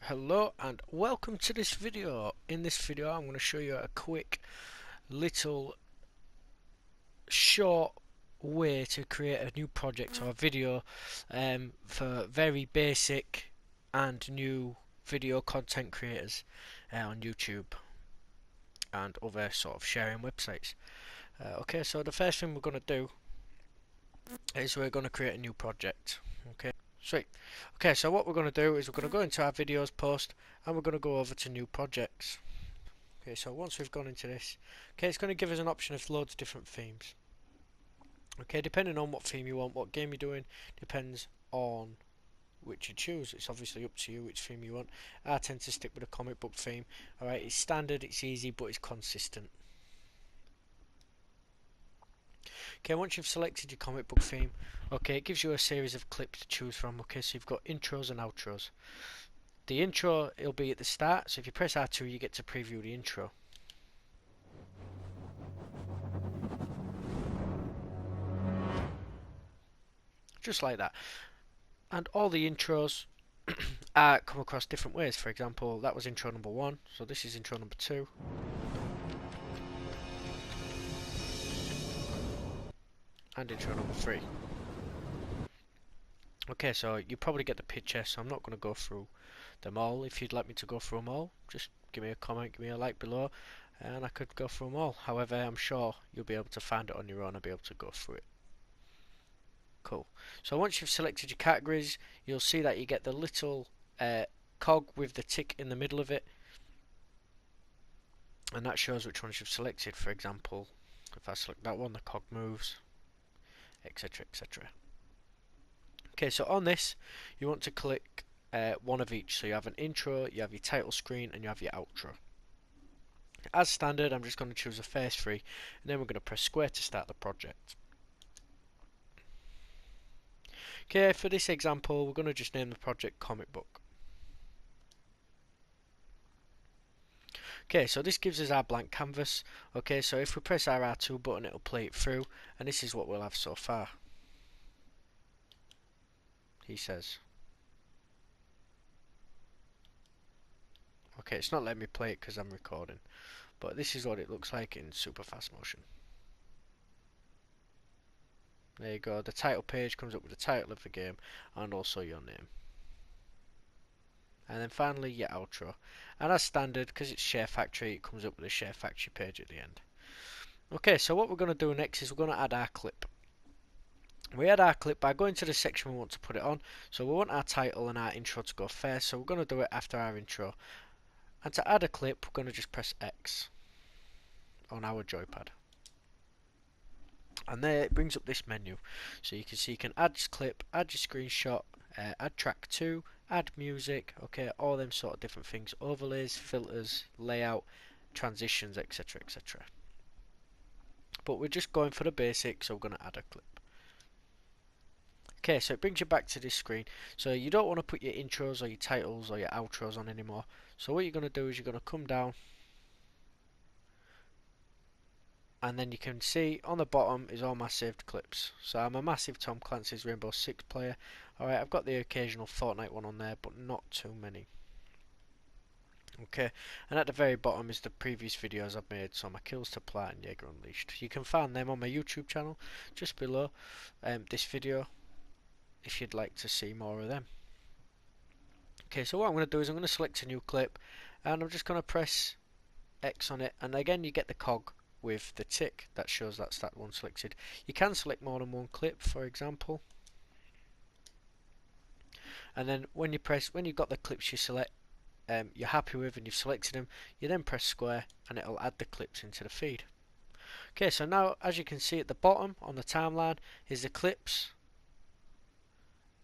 Hello and welcome to this video. In this video I'm going to show you a quick little short way to create a new project or a video for very basic and new video content creators on YouTube and other sort of sharing websites. Okay, so the first thing we're going to do is we're going to create a new project. Okay, sweet. Okay, so what we're going to do is we're going to go into our videos post and we're going to go over to new projects. Okay, so once we've gone into this, okay, it's going to give us an option of loads of different themes. Okay, depending on what theme you want, what game you're doing, depends on which you choose. It's obviously up to you which theme you want. I tend to stick with a comic book theme. Alright, it's standard, it's easy, but it's consistent. Okay, once you've selected your comic book theme, okay, it gives you a series of clips to choose from. Okay, so you've got intros and outros. The intro, it'll be at the start, so if you press R2 you get to preview the intro. Just like that. And all the intros come across different ways. For example, that was intro number 1, so this is intro number 2. And intro number 3. Okay, so you probably get the picture, so I'm not going to go through them all. If you'd like me to go through them all, just give me a comment, give me a like below, and I could go through them all. However, I'm sure you'll be able to find it on your own and be able to go through it. Cool. So once you've selected your categories, you'll see that you get the little cog with the tick in the middle of it, and that shows which ones you've selected. For example, if I select that one, the cog moves, etc, etc. Okay, so on this you want to click one of each. So you have an intro, you have your title screen, and you have your outro. As standard, I'm just going to choose a phase 3, and then we're going to press square to start the project. Okay, for this example we're going to just name the project comic book. Okay, so this gives us our blank canvas. Okay, so if we press our R2 button it'll play it through, and this is what we'll have so far. He says. Okay, it's not letting me play it because I'm recording, but this is what it looks like in super fast motion. There you go, the title page comes up with the title of the game and also your name. And then finally your outro. And as standard, because it's SHAREfactory, it comes up with a SHAREfactory page at the end. Okay, so what we're going to do next is we're going to add our clip. We add our clip by going to the section we want to put it on. So we want our title and our intro to go first, so we're going to do it after our intro. And to add a clip, we're going to just press X on our joypad. And there it brings up this menu. So you can see you can add your clip, add your screenshot, add track 2, add music, okay, all them sort of different things, overlays, filters, layout, transitions, etc, etc. But we're just going for the basics, so we're going to add a clip. Okay, so it brings you back to this screen. So you don't want to put your intros or your titles or your outros on anymore. So what you're going to do is you're going to come down, and then you can see on the bottom is all my saved clips. So I'm a massive Tom Clancy's Rainbow Six player. Alright, I've got the occasional Fortnite one on there, but not too many. Okay, and at the very bottom is the previous videos I've made, so my Kills to Plat and Jaeger Unleashed. You can find them on my YouTube channel, just below this video, if you'd like to see more of them. Okay, so what I'm going to do is I'm going to select a new clip, and I'm just going to press X on it, and again you get the cog with the tick that shows that's that one selected. You can select more than one clip, for example, and then when you've got the clips you select, you're happy with and you've selected them, you then press square and it'll add the clips into the feed. Okay, so now as you can see at the bottom on the timeline is the clips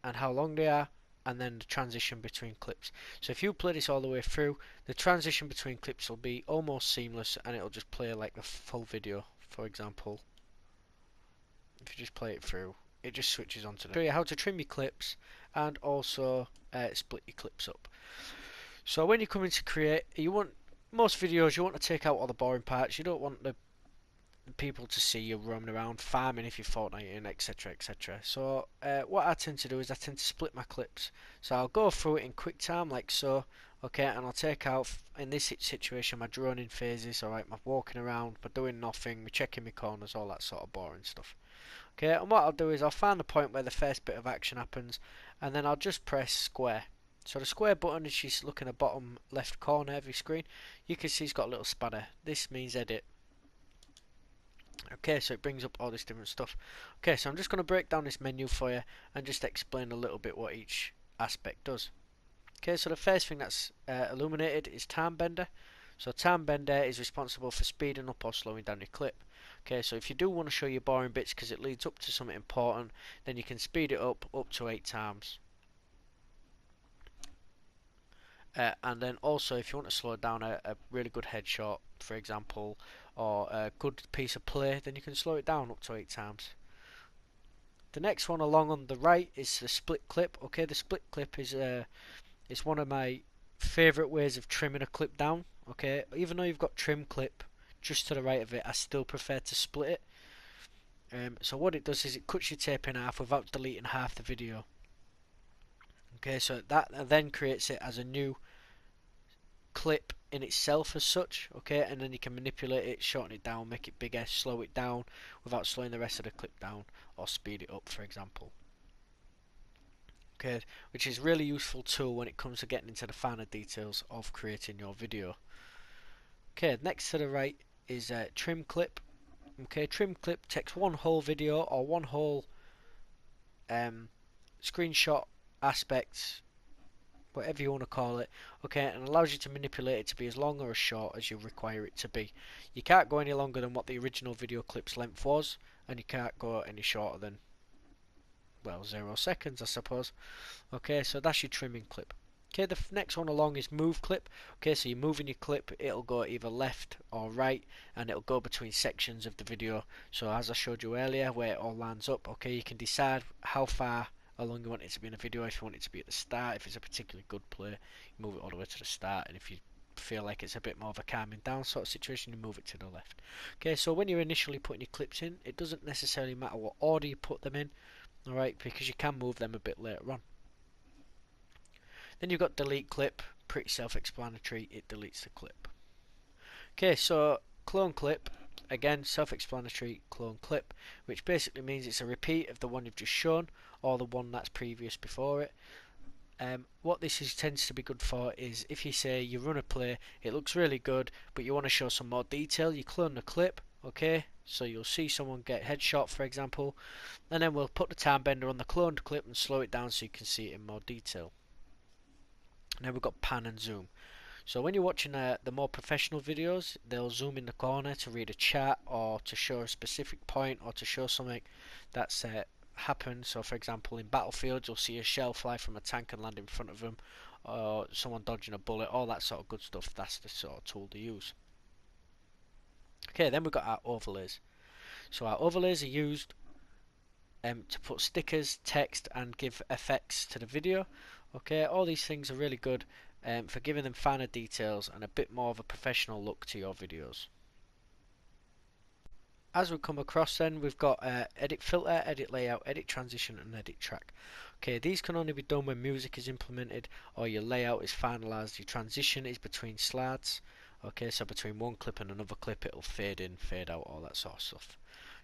and how long they are, and then the transition between clips. So if you play this all the way through, the transition between clips will be almost seamless and it'll just play like the full video. For example, if you just play it through, it just switches onto the show you how to trim your clips and also split your clips up. So when you come in to create, most videos you want to take out all the boring parts. You don't want the people to see you roaming around, farming if you're Fortnite, etc, etc. So what I tend to do is I tend to split my clips. So I'll go through it in quick time like so, okay, and I'll take out, in this situation, my droning phases, alright, my walking around, my doing nothing, my checking my corners, all that sort of boring stuff. Okay, and what I'll do is I'll find the point where the first bit of action happens, and then I'll just press square. So the square button, as you look in the bottom left corner of your screen, you can see it's got a little spanner. This means edit. Okay, so it brings up all this different stuff. Okay, so I'm just going to break down this menu for you and just explain a little bit what each aspect does. Okay, so the first thing that's illuminated is time bender. So time bender is responsible for speeding up or slowing down your clip. Okay, so if you do want to show your boring bits because it leads up to something important, then you can speed it up to 8 times. And then also, if you want to slow down a really good headshot, for example, or a good piece of play, then you can slow it down up to 8 times. The next one along on the right is the split clip. Okay, the split clip is one of my favourite ways of trimming a clip down. Okay, even though you've got trim clip just to the right of it, I still prefer to split it. So what it does is it cuts your tape in half without deleting half the video. Okay, so that then creates it as a new clip in itself as such. Okay, and then you can manipulate it, shorten it down, make it bigger, slow it down without slowing the rest of the clip down, or speed it up, for example. Okay, which is a really useful tool when it comes to getting into the finer details of creating your video. Okay, next to the right is trim clip. Okay, trim clip takes one whole video or one whole screenshot aspect, whatever you want to call it, okay, and allows you to manipulate it to be as long or as short as you require it to be. You can't go any longer than what the original video clip's length was, and you can't go any shorter than, well, 0 seconds, I suppose. Okay, so that's your trimming clip. Okay, the next one along is move clip. Okay, so you're moving your clip, it'll go either left or right, and it'll go between sections of the video. So as I showed you earlier, where it all lines up, okay, you can decide how far along you want it to be in a video. If you want it to be at the start, if it's a particularly good play, you move it all the way to the start, and if you feel like it's a bit more of a calming down sort of situation, you move it to the left. Okay, so when you're initially putting your clips in, it doesn't necessarily matter what order you put them in, alright, because you can move them a bit later on. Then you've got delete clip, pretty self-explanatory, it deletes the clip. Okay, so clone clip, again self-explanatory, clone clip, which basically means it's a repeat of the one you've just shown, or the one that's previous before it. What this tends to be good for is if you say you run a play, it looks really good, but you want to show some more detail, you clone the clip, okay, so you'll see someone get headshot, for example, and then we'll put the time bender on the cloned clip and slow it down so you can see it in more detail. Now we've got pan and zoom. So when you're watching the more professional videos, they'll zoom in the corner to read a chat or to show a specific point or to show something that's happened. So for example, in Battlefield, you'll see a shell fly from a tank and land in front of them, or someone dodging a bullet, all that sort of good stuff. That's the sort of tool to use. Okay, then we've got our overlays. So our overlays are used to put stickers, text, and give effects to the video. Okay, all these things are really good for giving them finer details and a bit more of a professional look to your videos. As we come across then, we've got edit filter, edit layout, edit transition, and edit track. Okay, these can only be done when music is implemented or your layout is finalized. Your transition is between slides. Okay, so between one clip and another clip, it'll fade in, fade out, all that sort of stuff.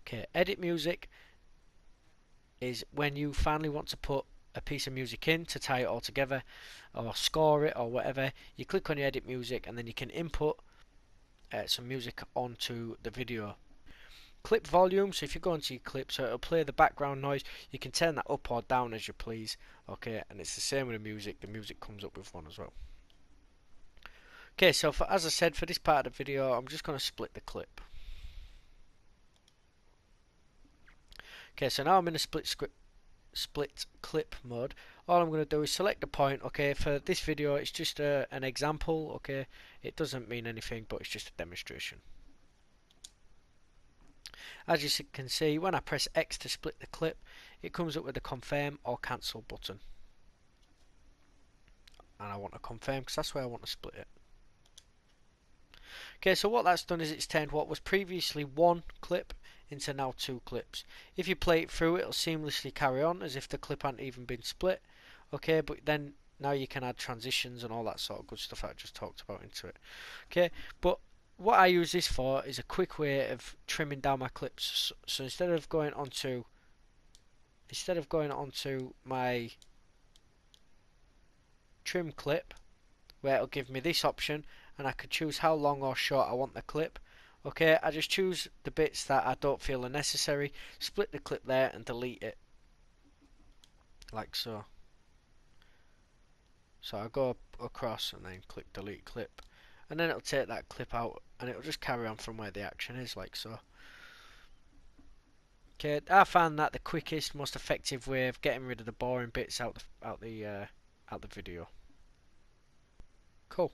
Okay, edit music is when you finally want to put a piece of music in to tie it all together or score it or whatever. You click on your edit music and then you can input some music onto the video. Clip volume, so if you go into your clip, so it'll play the background noise, you can turn that up or down as you please. Okay, and it's the same with the music comes up with one as well. Okay, so as I said, for this part of the video, I'm just going to split the clip. Okay, so now I'm in a split clip mode. All I'm going to do is select a point. Okay, for this video it's just an example. Okay, it doesn't mean anything, but it's just a demonstration. As you can see, when I press X to split the clip, it comes up with the confirm or cancel button, and I want to confirm because that's where I want to split it. Okay, so what that's done is it's turned what was previously one clip into now two clips. If you play it through, it'll seamlessly carry on as if the clip hadn't even been split. Okay, but then now you can add transitions and all that sort of good stuff that I just talked about into it. Okay, but what I use this for is a quick way of trimming down my clips. So instead of going onto my trim clip, where it'll give me this option and I could choose how long or short I want the clip. Okay, I just choose the bits that I don't feel are necessary, split the clip there and delete it, like so. So I go across and then click delete clip, and then it'll take that clip out and it'll just carry on from where the action is, like so. Okay, I found that the quickest, most effective way of getting rid of the boring bits out the video. Cool.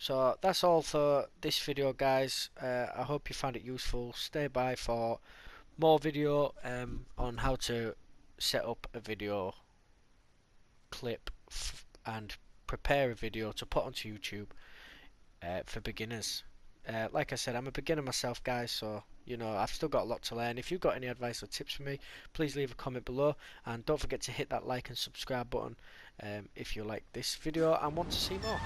So that's all for this video, guys. I hope you found it useful. Stay by for more video on how to set up a video clip and prepare a video to put onto YouTube for beginners. Like I said, I'm a beginner myself, guys, so you know I've still got a lot to learn. If you've got any advice or tips for me, please leave a comment below, and don't forget to hit that like and subscribe button if you like this video and want to see more.